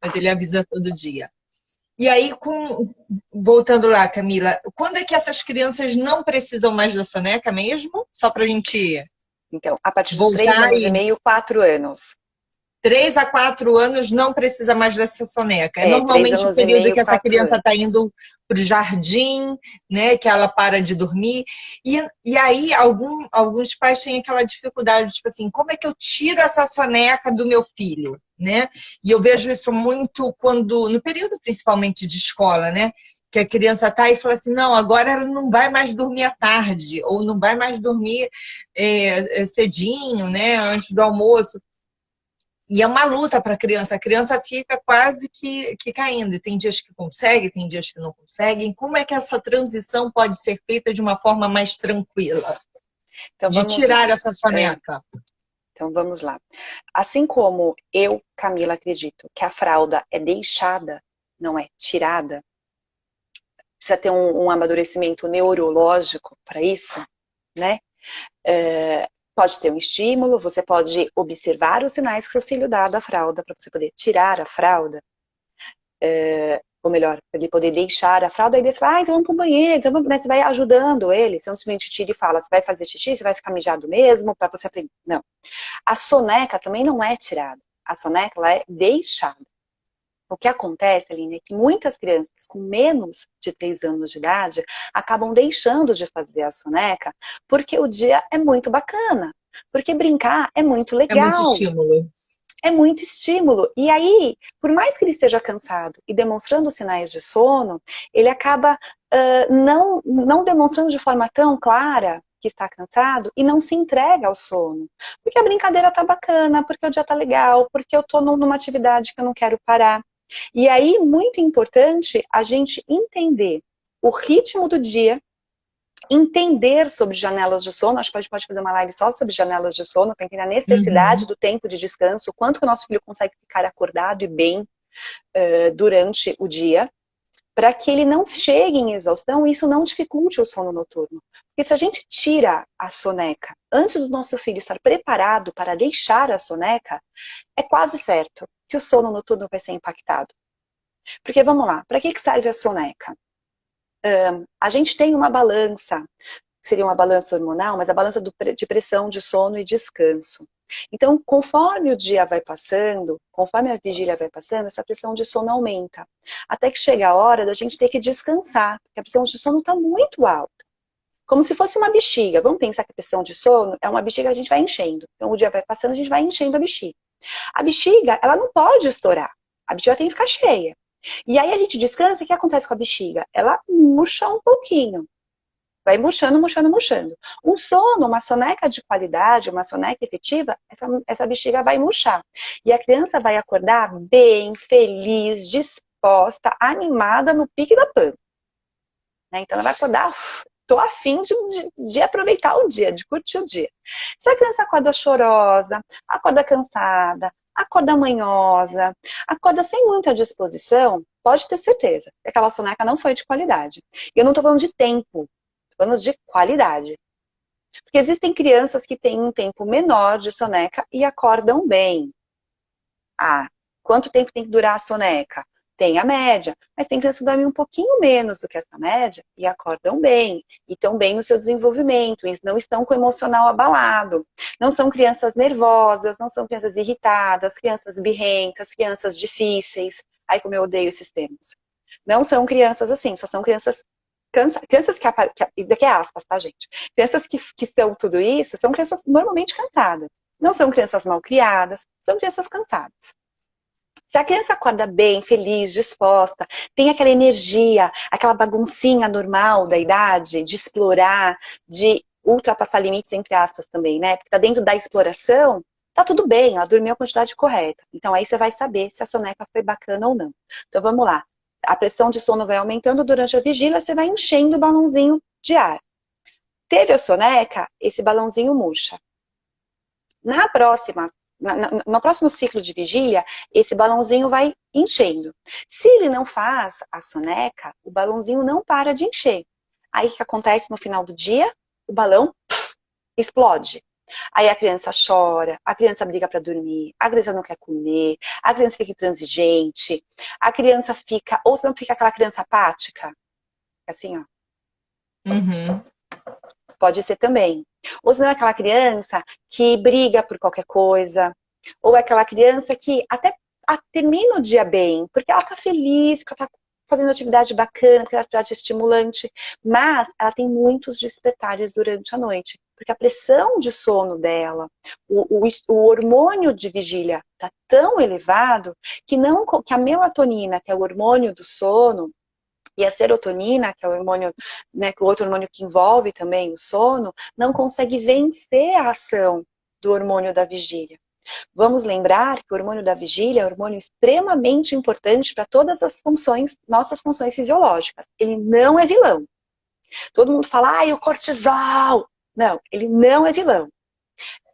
mas ele avisa todo dia. E aí, voltando lá, Camila, quando é que essas crianças não precisam mais da soneca mesmo? Só para a gente Então, a partir dos 3 voltar anos e e meio, 4 anos. 3 a 4 anos não precisa mais dessa soneca. É 3 normalmente o anos e período meio, que essa 4 criança anos. está indo para o jardim, né? Que ela para de dormir. E aí alguns pais têm aquela dificuldade, tipo assim, como é que eu tiro essa soneca do meu filho? Né? E eu vejo isso muito no período principalmente de escola, né? Que a criança tá e fala assim, não, agora ela não vai mais dormir à tarde, ou não vai mais dormir cedinho, né? Antes do almoço. E é uma luta para a criança fica quase que caindo. E tem dias que consegue, tem dias que não conseguem. Como é que essa transição pode ser feita de uma forma mais tranquila? Então, De vamos lá. tirar essa soneca? Então, vamos lá. Assim como eu, Camila, acredito que a fralda é deixada, não é tirada, precisa ter um amadurecimento neurológico para isso, né? Pode ter um estímulo, você pode observar os sinais que seu filho dá da fralda para você poder tirar a fralda, ou melhor, para ele poder deixar a fralda, aí você fala, então vamos pro banheiro, então vamos, né? Você vai ajudando ele, você não simplesmente tira e fala, você vai fazer xixi, você vai ficar mijado mesmo, para você aprender. Não. A soneca também não é tirada, a soneca ela é deixada. O que acontece, Aline, é que muitas crianças com menos de 3 anos de idade acabam deixando de fazer a soneca porque o dia é muito bacana, porque brincar é muito É muito legal, estímulo. é muito estímulo. E aí, por mais que ele esteja cansado e demonstrando sinais de sono, ele acaba não demonstrando de forma tão clara que está cansado e não se entrega ao sono. Porque a brincadeira tá bacana, porque o dia tá legal, porque eu tô numa atividade que eu não quero parar. E aí, muito importante a gente entender o ritmo do dia, entender sobre janelas de sono. Acho que a gente pode fazer uma live só sobre janelas de sono, para entender a necessidade Uhum. do tempo de descanso, quanto que o nosso filho consegue ficar acordado e bem durante o dia, para que ele não chegue em exaustão e isso não dificulte o sono noturno. Porque se a gente tira a soneca antes do nosso filho estar preparado para deixar a soneca, é quase certo que o sono noturno vai ser impactado. Porque vamos lá, para que serve a soneca? A gente tem uma balança, que seria uma balança hormonal, mas a balança de pressão de sono e descanso. Então, conforme o dia vai passando, conforme a vigília vai passando, essa pressão de sono aumenta. Até que chega a hora da gente ter que descansar, porque a pressão de sono está muito alta. Como se fosse uma bexiga. Vamos pensar que a pressão de sono é uma bexiga que a gente vai enchendo. Então, o dia vai passando, a gente vai enchendo a bexiga. A bexiga, ela não pode estourar. A bexiga tem que ficar cheia. E aí a gente descansa, e o que acontece com a bexiga? Ela murcha um pouquinho. Vai murchando, murchando, murchando. Um sono, uma soneca de qualidade, uma soneca efetiva, essa bexiga vai murchar. E a criança vai acordar bem, feliz, disposta, animada no pique da pampa. Né? Então ela vai acordar, tô a fim de aproveitar o dia, de curtir o dia. Se a criança acorda chorosa, acorda cansada, acorda manhosa, acorda sem muita disposição, pode ter certeza que aquela soneca não foi de qualidade. E eu não tô falando de tempo, tô falando de qualidade. Porque existem crianças que têm um tempo menor de soneca e acordam bem. Ah, Quanto tempo tem que durar a soneca? Tem a média, mas tem crianças que dormem um pouquinho menos do que essa média e acordam bem, e estão bem no seu desenvolvimento, e não estão com o emocional abalado. Não são crianças nervosas, não são crianças irritadas, crianças birrentas, crianças difíceis. Ai, como eu odeio esses termos. Não são crianças assim, só são crianças crianças isso aqui é aspas, tá, gente? Crianças que são tudo isso, são crianças normalmente cansadas. Não são crianças mal criadas, são crianças cansadas. Se a criança acorda bem, feliz, disposta, tem aquela energia, aquela baguncinha normal da idade, de explorar, de ultrapassar limites, entre aspas, também, né? Porque tá dentro da exploração, tá tudo bem, ela dormiu a quantidade correta. Então aí você vai saber se a soneca foi bacana ou não. Então vamos lá. A pressão de sono vai aumentando durante a vigília, você vai enchendo o balãozinho de ar. Teve a soneca, esse balãozinho murcha. No próximo ciclo de vigília, esse balãozinho vai enchendo. Se ele não faz a soneca, o balãozinho não para de encher. Aí o que acontece no final do dia? O balão explode. Aí a criança chora, a criança briga para dormir, a criança não quer comer, a criança fica intransigente, a criança fica, ou se não fica aquela criança apática, assim, ó. Uhum. Pode ser também. Ou se não é aquela criança que briga por qualquer coisa, ou é aquela criança que até termina o dia bem, porque ela tá feliz, porque ela tá fazendo atividade bacana, porque ela atividade estimulante, mas ela tem muitos despertares durante a noite, porque a pressão de sono dela, o hormônio de vigília tá tão elevado que a melatonina, que é o hormônio do sono, e a serotonina, que é o hormônio, né, que é o outro hormônio que envolve também o sono, não consegue vencer a ação do hormônio da vigília. Vamos lembrar que o hormônio da vigília é um hormônio extremamente importante para todas as funções, nossas funções fisiológicas. Ele não é vilão. Todo mundo fala, o cortisol. Não, ele não é vilão.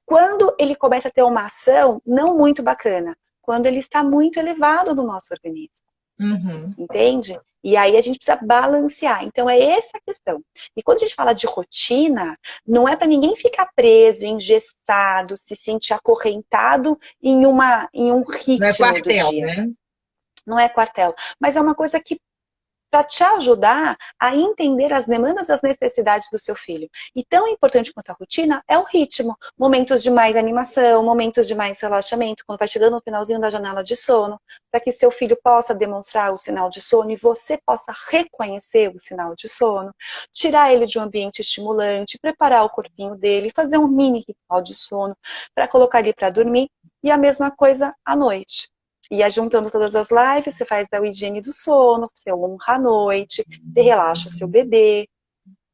Quando ele começa a ter uma ação não muito bacana, quando ele está muito elevado no nosso organismo. Uhum. Entende? E aí a gente precisa balancear. Então é essa a questão. E quando a gente fala de rotina, não é para ninguém ficar preso, engessado, se sentir acorrentado em um Não é ritmo do quartel, dia. né? Não é quartel. Mas é uma coisa que para te ajudar a entender as demandas e as necessidades do seu filho. E tão importante quanto a rotina é o ritmo. Momentos de mais animação, momentos de mais relaxamento, quando vai chegando no finalzinho da janela de sono, para que seu filho possa demonstrar o sinal de sono e você possa reconhecer o sinal de sono, tirar ele de um ambiente estimulante, preparar o corpinho dele, fazer um mini ritual de sono para colocar ele para dormir, e a mesma coisa à noite. E aí, juntando todas as lives, você faz a higiene do sono, você honra a noite, você relaxa o seu bebê,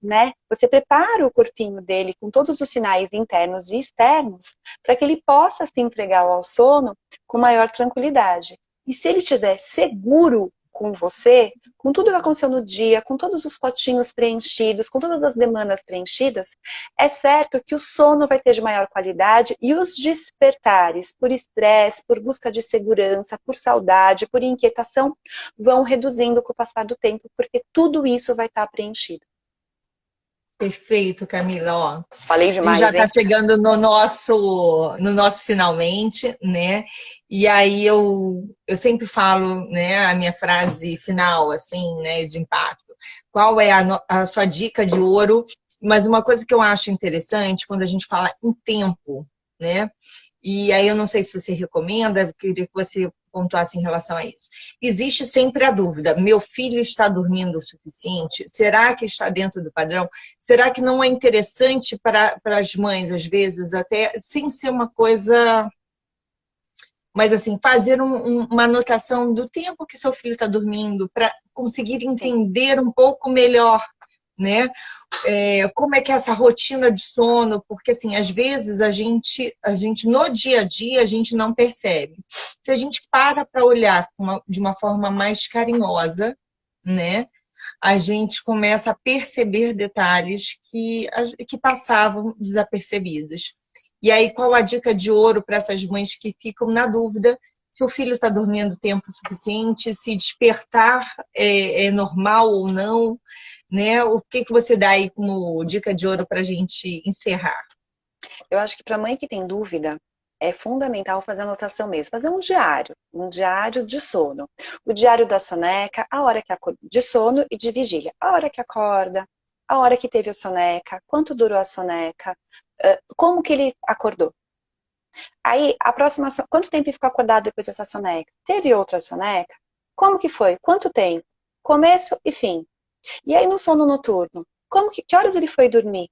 né? Você prepara o corpinho dele com todos os sinais internos e externos para que ele possa se entregar ao sono com maior tranquilidade. E se ele estiver seguro com você, com tudo que aconteceu no dia, com todos os potinhos preenchidos, com todas as demandas preenchidas, é certo que o sono vai ter de maior qualidade e os despertares por estresse, por busca de segurança, por saudade, por inquietação, vão reduzindo com o passar do tempo, porque tudo isso vai estar preenchido. Perfeito, Camila. Ó, Falei a gente já demais, está hein? chegando no nosso finalmente, né? E aí eu sempre falo, né, a minha frase final, assim, né, de impacto. Qual é a sua dica de ouro? Mas uma coisa que eu acho interessante quando a gente fala em tempo, né? E aí eu não sei se você recomenda, eu queria que você pontuasse em relação a isso. Existe sempre a dúvida: meu filho está dormindo o suficiente? Será que está dentro do padrão? Será que não é interessante para as mães, às vezes, até sem ser uma coisa, mas assim, fazer uma anotação do tempo que seu filho está dormindo, para conseguir entender um pouco melhor, né? Como é que é essa rotina de sono, porque assim, às vezes a gente no dia a dia a gente não percebe. Se a gente para olhar de uma forma mais carinhosa, né? A gente começa a perceber detalhes que passavam desapercebidos. E aí, qual a dica de ouro para essas mães que ficam na dúvida se o filho está dormindo tempo suficiente, se despertar é normal ou não, né? O que você dá aí como dica de ouro para a gente encerrar? Eu acho que para mãe que tem dúvida, é fundamental fazer anotação mesmo, fazer um diário de sono. O diário da soneca, a hora que acorda, de sono e de vigília, a hora que acorda, a hora que teve a soneca, quanto durou a soneca, como que ele acordou. Aí, a próxima, quanto tempo ele ficou acordado depois dessa soneca? Teve outra soneca? Como que foi? Quanto tempo? Começo e fim. E aí, no sono noturno, que horas ele foi dormir?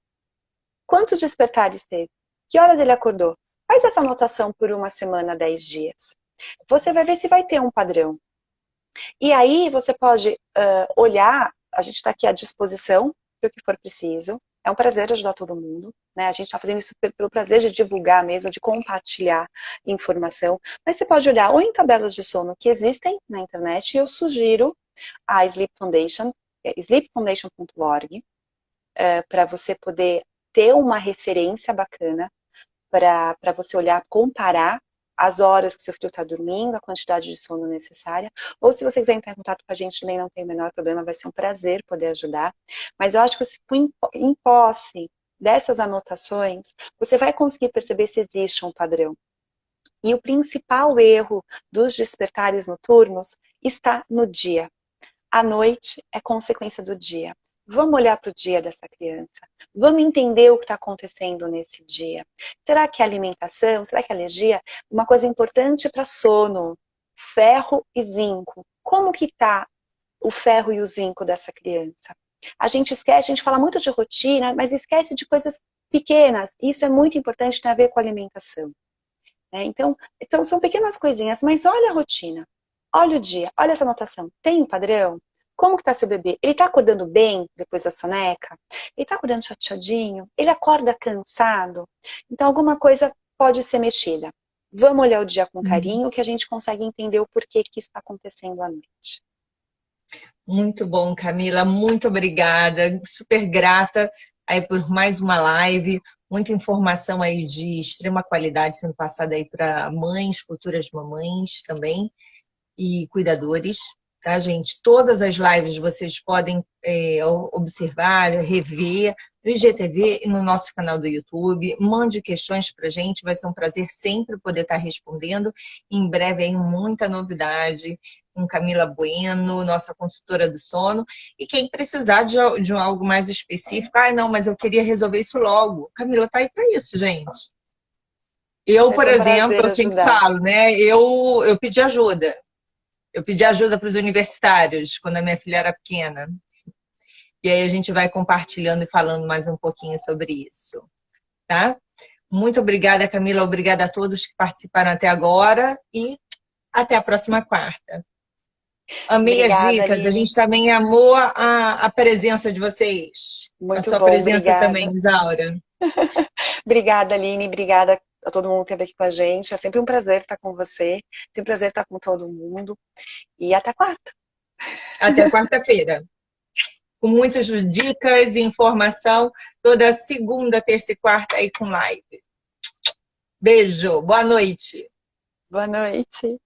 Quantos despertares teve? Que horas ele acordou? Faz essa anotação por 1 semana, 10 dias. Você vai ver se vai ter um padrão. E aí você pode olhar, a gente está aqui à disposição para o que for preciso. É um prazer ajudar todo mundo, né? A gente está fazendo isso pelo prazer de divulgar mesmo, de compartilhar informação. Mas você pode olhar ou em tabelas de sono que existem na internet, e eu sugiro a Sleep Foundation, sleepfoundation.org, para você poder ter uma referência bacana para você olhar, comparar as horas que seu filho está dormindo, a quantidade de sono necessária. Ou se você quiser entrar em contato com a gente também, não tem o menor problema, vai ser um prazer poder ajudar. Mas eu acho que em posse dessas anotações, você vai conseguir perceber se existe um padrão. E o principal erro dos despertares noturnos está no dia. A noite é consequência do dia. Vamos olhar para o dia dessa criança. Vamos entender o que está acontecendo nesse dia. Será que é alimentação? Será que é alergia? Uma coisa importante para sono. Ferro e zinco. Como que está o ferro e o zinco dessa criança? A gente esquece, a gente fala muito de rotina, mas esquece de coisas pequenas. Isso é muito importante, tem a ver com a alimentação. Então, são pequenas coisinhas, mas olha a rotina. Olha o dia, olha essa anotação. Tem um padrão? Como que tá seu bebê? Ele tá acordando bem depois da soneca? Ele tá acordando chateadinho? Ele acorda cansado? Então, alguma coisa pode ser mexida. Vamos olhar o dia com carinho, que a gente consegue entender o porquê que isso está acontecendo à noite. Muito bom, Camila. Muito obrigada. Super grata aí por mais uma live. Muita informação aí de extrema qualidade sendo passada aí para mães, futuras mamães também e cuidadores. Tá, gente? Todas as lives vocês podem observar, rever no IGTV e no nosso canal do YouTube. Mande questões para a gente, vai ser um prazer sempre poder estar respondendo. Em breve aí muita novidade com Camila Bueno, nossa consultora do sono. E quem precisar de algo mais específico, não, mas eu queria resolver isso logo. Camila está aí para isso, gente. Eu, por exemplo, eu sempre falo, né? Eu pedi ajuda. Eu pedi ajuda para os universitários quando a minha filha era pequena. E aí a gente vai compartilhando e falando mais um pouquinho sobre isso. Tá? Muito obrigada, Camila. Obrigada a todos que participaram até agora. E até a próxima quarta. Amei as dicas. A gente também amou a presença de vocês. Muito a sua bom, presença obrigada. também, Isaura. Obrigada, Aline. Obrigada a todo mundo que esteve aqui com a gente. É sempre um prazer estar com você. Sempre um prazer estar com todo mundo. E até quarta. Até quarta-feira. Com muitas dicas e informação. Toda segunda, terça e quarta aí com live. Beijo. Boa noite. Boa noite.